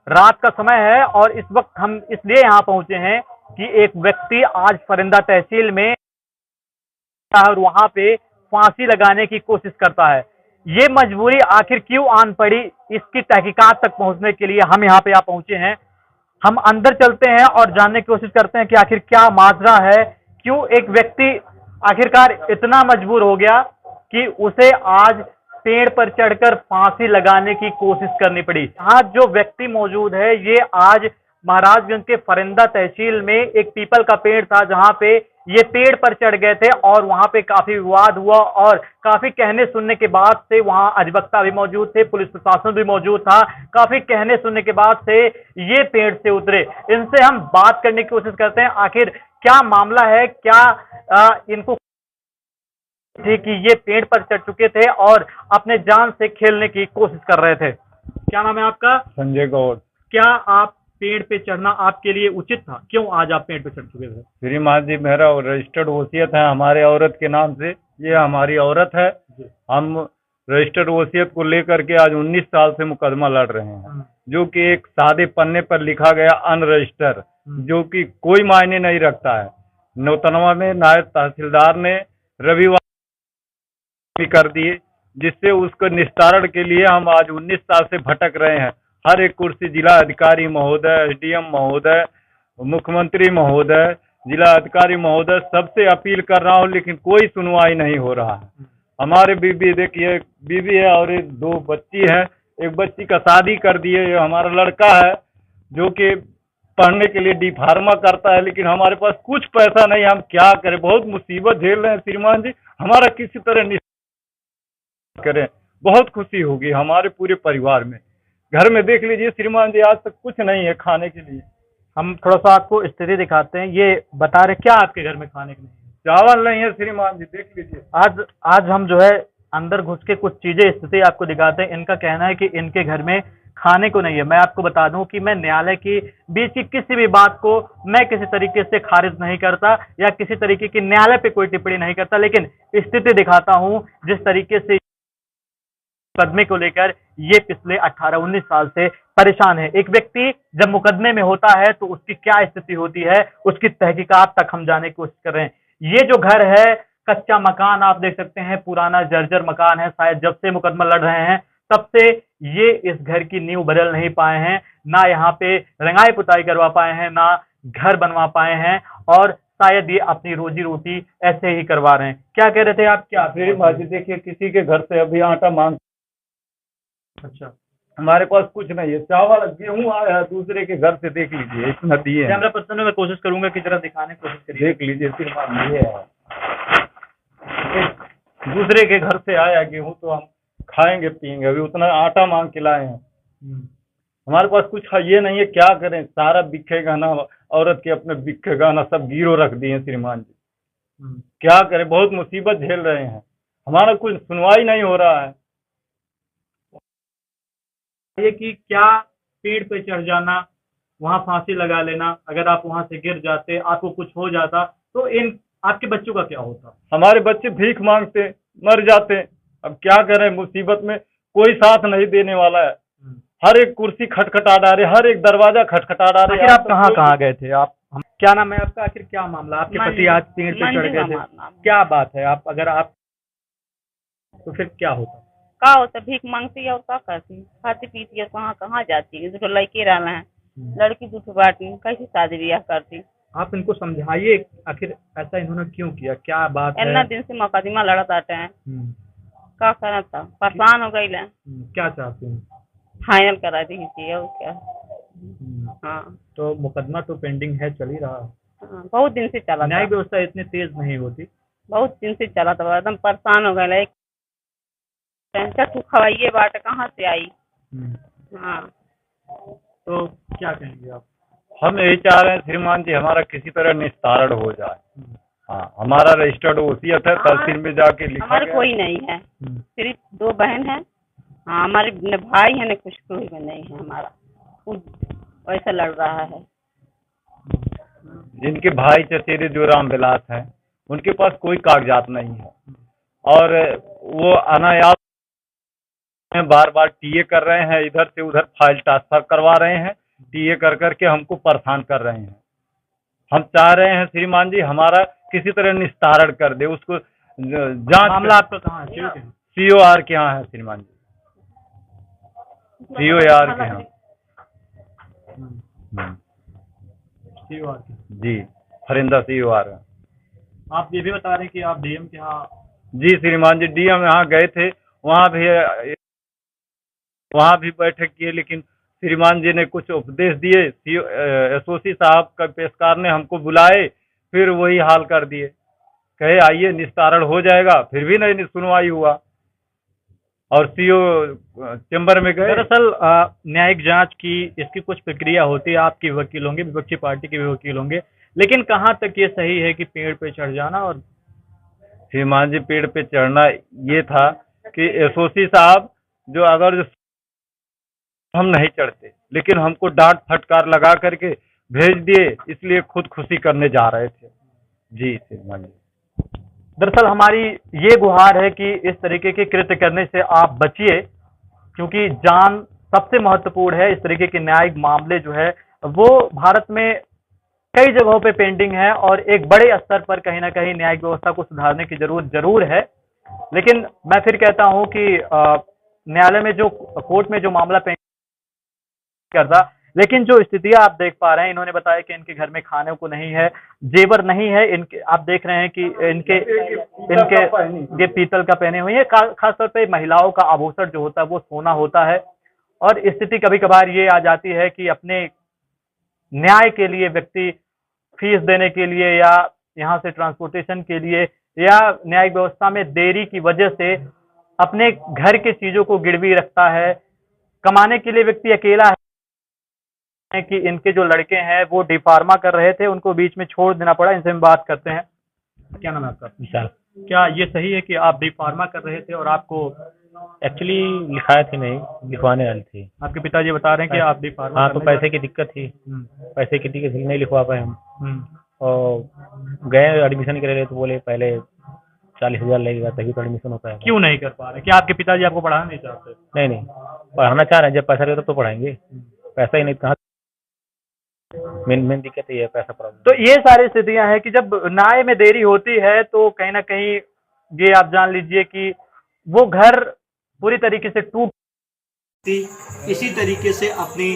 रात का समय है और इस वक्त हम इसलिए यहाँ पहुंचे हैं कि एक व्यक्ति आज फरिंदा तहसील में और वहां पे फांसी लगाने की कोशिश करता है। ये मजबूरी आखिर क्यों आन पड़ी, इसकी तहकीकात तक पहुंचने के लिए हम यहाँ पे पहुंचे हैं। हम अंदर चलते हैं और जानने की कोशिश करते हैं कि आखिर क्या माजरा है, क्यों एक व्यक्ति आखिरकार इतना मजबूर हो गया कि उसे आज पेड़ पर चढ़कर फांसी लगाने की कोशिश करनी पड़ी। यहाँ जो व्यक्ति मौजूद है ये आज महाराजगंज के फरिंदा तहसील में एक पीपल का पेड़ था जहां पे ये पेड़ पर चढ़ गए थे और वहां पे काफी विवाद हुआ और काफी कहने सुनने के बाद से वहां अधिवक्ता भी मौजूद थे, पुलिस प्रशासन भी मौजूद था। काफी कहने सुनने के बाद से ये पेड़ से उतरे। इनसे हम बात करने की कोशिश करते हैं आखिर क्या मामला है, क्या इनको थे कि ये पेड़ पर चढ़ चुके थे और अपने जान से खेलने की कोशिश कर रहे थे। क्या नाम है आपका? संजय गौड़। क्या आप पेड़ पे चढ़ना आपके लिए उचित था? क्यों आज आप पेड़ पे चढ़ चुके थे? श्रीमान जी, मेरा रजिस्टर्ड वसीयत है हमारे औरत के नाम से। ये हमारी औरत है। हम रजिस्टर्ड वसीयत को लेकर के आज 19 साल से मुकदमा लड़ रहे हैं, जो कि एक सादे पन्ने पर लिखा गया अनरजिस्टर, जो कि कोई मायने नहीं रखता है। नौतनवा में नायब तहसीलदार ने रविवार कर दिए, जिससे उसको निस्तारण के लिए हम आज 19 साल से भटक रहे हैं। हर एक कुर्सी जिला अधिकारी महोदय, एसडीएम महोदय, मुख्यमंत्री महोदय, जिला अधिकारी महोदय, सबसे अपील कर रहा हूँ, लेकिन कोई सुनवाई नहीं हो रहा है। हमारे बीबी, देखिए बीबी है और एक 2 बच्ची है। एक बच्ची का शादी कर दिए। ये हमारा लड़का है जो कि पढ़ने के लिए डी फार्मा करता है, लेकिन हमारे पास कुछ पैसा नहीं। हम क्या करें, बहुत मुसीबत झेल रहे हैं श्रीमान जी। हमारा किसी तरह करें, बहुत खुशी होगी हमारे पूरे परिवार में। घर में देख लीजिए श्रीमान जी, आज तक कुछ नहीं है खाने के लिए। हम थोड़ा सा आपको स्थिति दिखाते हैं। ये बता रहे क्या आपके घर में खाने के लिए? चावल नहीं है श्रीमान जी, देख लीजिए। आज हम जो है अंदर घुस के कुछ चीजें स्थिति आपको दिखाते हैं। इनका कहना है कि इनके घर में खाने को नहीं है। मैं आपको बता दूं कि मैं न्यायालय की बीच की किसी भी बात को मैं किसी तरीके से खारिज नहीं करता या किसी तरीके की न्यायालय पे कोई टिप्पणी नहीं करता, लेकिन स्थिति दिखाता हूं जिस तरीके से मुकदमे को लेकर ये पिछले 18-19 साल से परेशान है। एक व्यक्ति जब मुकदमे में होता है तो उसकी क्या स्थिति होती है, उसकी तहकीकात तक हम जाने की कोशिश कर रहे हैं। ये जो घर है, कच्चा मकान आप देख सकते हैं, पुराना जर्जर मकान है। शायद जब से मुकदमा लड़ रहे हैं तब से ये इस घर की नींव बदल नहीं पाए हैं, ना यहाँ पे रंगाई पुताई करवा पाए हैं, ना घर बनवा पाए हैं, और शायद ये अपनी रोजी रोटी ऐसे ही करवा रहे हैं। क्या कह रहे थे आप? क्या फिर भाजी देखिए, किसी के घर से अभी आटा मांग। अच्छा, हमारे पास कुछ नहीं है। चावल गेहूं आया है दूसरे के घर से, देख लीजिए, इतना दिए हैं। कैमरा पर्सन में मैं कोशिश करूंगा कि जरा दिखाने की कोशिश करिए। देख लीजिए श्रीमान, ये है दूसरे के घर से आया गेहूं, तो हम खाएंगे पिएंगे। अभी उतना आटा मांग के लाए हैं। हमारे पास कुछ ये नहीं है, क्या करें। सारा बिखे गहना, औरत के अपने बिखे गहना सब गिरो रख दिए हैं श्रीमान जी। क्या करें, बहुत मुसीबत झेल रहे हैं। हमारा कुछ सुनवाई नहीं हो रहा है। ये कि क्या पेड़ पे चढ़ जाना, वहां फांसी लगा लेना, अगर आप वहां से गिर जाते, आपको कुछ हो जाता, तो इन आपके बच्चों का क्या होता? हमारे बच्चे भीख मांगते मर जाते। अब क्या करें, मुसीबत में कोई साथ नहीं देने वाला है। हर एक कुर्सी खटखटा डाले, हर एक दरवाजा खटखटा डाले। आखिर आप कहाँ गए थे? आप क्या नाम है आपका? आखिर क्या मामला? आपके पति आज पेड़ पे चढ़ गए थे, क्या बात है? आप अगर आप तो फिर क्या होता? का होता? भीख मांगती है और क्या करती, खाती पीती है, कहाँ कहाँ जाती है। जो लड़के रहा है, लड़की दूसरी बाटी कैसे शादी ब्याह करती। आप इनको समझाइए आखिर ऐसा इन्होंने क्यों किया, क्या बात है? इतना दिन से मुकदमा लड़त आते हैं, क्या करना था, परेशान हो गई। क्या चाहते हैं? फाइनल करा दी चाहिए और क्या। हाँ, तो मुकदमा तो पेंडिंग है, चल ही रहा। हाँ, बहुत दिन से चला। न्यायिक व्यवस्था इतनी तेज नहीं होती। बहुत दिन से चला था, एकदम परेशान हो गए। तू खवाइए बाट कहाँ से आई। हाँ, तो क्या कहेंगे आप? हम यही चाह रहे हैं श्रीमान जी, हमारा किसी तरह निस्तारण हो जाए। हाँ, हमारा रजिस्टर्ड वसीयत है, तहसील में जाके लिखा हमारे गया। कोई नहीं है, सिर्फ 2 बहन है। हाँ, हमारे न भाई है न कुछ, कोई भी नहीं है हमारा। वैसा लड़ रहा है। जिनके भाई चचेरे जो रामविलास हैं, उनके पास कोई कागजात नहीं है और वो अनायास बार बार टीए कर रहे हैं, इधर से उधर फाइल ट्रांसफर करवा रहे हैं, टीए कर करके हमको परेशान कर रहे हैं। हम चाह रहे हैं श्रीमान जी हमारा किसी तरह निस्तारण कर दे, उसको जांच। मामला आपका कहाँ है? COR के यहाँ है श्रीमान जी, COR के यहाँ। जी, फरिंदा COR। आप ये भी बता रहे हैं कि आप DM के यहाँ? जी श्रीमान जी, DM यहाँ गए थे, वहाँ भी बैठक किए, लेकिन श्रीमान जी ने कुछ उपदेश दिए। SOC साहब का पेशकार ने हमको बुलाए, फिर वही हाल कर दिए, कहे आइए निस्तारण हो जाएगा, फिर भी नहीं सुनवाई हुआ और CO चैम्बर में गए। दरअसल न्यायिक जांच की इसकी कुछ प्रक्रिया होती है, आपके वकील होंगे, विपक्षी पार्टी के भी वकील होंगे, लेकिन कहाँ तक ये सही है कि पेड़ पे चढ़ जाना? और श्रीमान जी पेड़ पे चढ़ना ये था कि SOC साहब जो अगर हम नहीं चढ़ते, लेकिन हमको डांट फटकार लगा करके भेज दिए, इसलिए खुद खुशी करने जा रहे थे। जी श्रीमान जी, दरअसल हमारी ये गुहार है कि इस तरीके के कृत्य करने से आप बचिए, क्योंकि जान सबसे महत्वपूर्ण है। इस तरीके के न्यायिक मामले जो है वो भारत में कई जगहों पे पेंडिंग है और एक बड़े स्तर पर कहीं ना कहीं न्यायिक व्यवस्था को सुधारने की जरूरत जरूर है। लेकिन मैं फिर कहता हूं कि न्यायालय में जो कोर्ट में जो मामला पेंडिंग करता, लेकिन जो स्थितियां आप देख पा रहे हैं, इन्होंने बताया कि इनके घर में खाने को नहीं है, जेवर नहीं है, इनके आप देख रहे हैं कि इनके ये पीतल का पहने हुए हैं। खासतौर पे महिलाओं का आभूषण जो होता है वो सोना होता है। और स्थिति कभी कभार ये आ जाती है कि अपने न्याय के लिए व्यक्ति फीस देने के लिए या यहाँ से ट्रांसपोर्टेशन के लिए या न्यायिक व्यवस्था में देरी की वजह से अपने घर की चीजों को गिरवी रखता है। कमाने के लिए व्यक्ति अकेला है कि इनके जो लड़के हैं वो डी फार्मा कर रहे थे, उनको बीच में छोड़ देना पड़ा। इनसे हम बात करते हैं। क्या नाम है आपका? विशाल। क्या ये सही है कि आप डी फार्मा कर रहे थे और आपको एक्चुअली लिखाए थे नहीं, लिखवाने वाले थे। आपके पिताजी बता रहे हैं कि आप डी फार्मा? हाँ, तो पैसे की दिक्कत थी, पैसे की दिक्कत नहीं लिखवा पाए हम। और गए एडमिशन के लिए तो बोले पहले 40,000 लगेगा तभी तो एडमिशन हो पाएगा। क्यों नहीं कर पा रहे? क्या आपके पिताजी आपको पढ़ाना नहीं चाहते? नहीं, पढ़ाना चाह रहे हैं, जब पैसा रहेगा तब तो पढ़ाएंगे, पैसा ही नहीं कहाँ। मेन दिक्कत ये है, पैसा प्रॉब्लम। तो ये सारी स्थितियां हैं कि जब न्याय में देरी होती है तो कहीं ना कहीं ये आप जान लीजिए कि वो घर पूरी तरीके से टूट, इसी तरीके से अपनी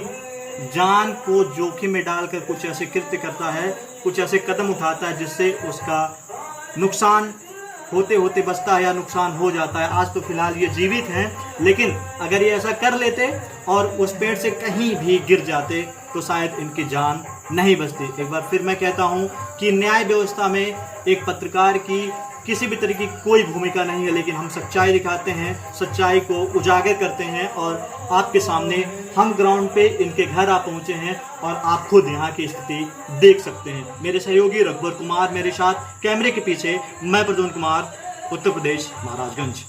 जान को जोखिम में डालकर कुछ ऐसे कृत्य करता है, कुछ ऐसे कदम उठाता है जिससे उसका नुकसान होते होते बचता है या नुकसान हो जाता है। आज तो फिलहाल ये जीवित हैं, लेकिन अगर ये ऐसा कर लेते और उस पेड़ से कहीं भी गिर जाते तो शायद इनकी जान नहीं बचती। एक बार फिर मैं कहता हूँ कि न्याय व्यवस्था में एक पत्रकार की किसी भी तरीके की कोई भूमिका नहीं है, लेकिन हम सच्चाई दिखाते हैं, सच्चाई को उजागर करते हैं और आपके सामने हम ग्राउंड पे इनके घर आ पहुँचे हैं और आप खुद यहाँ की स्थिति देख सकते हैं। मेरे सहयोगी रघुवर कुमार मेरे साथ, कैमरे के पीछे मैं प्रद्युम्न कुमार, उत्तर प्रदेश, महाराजगंज।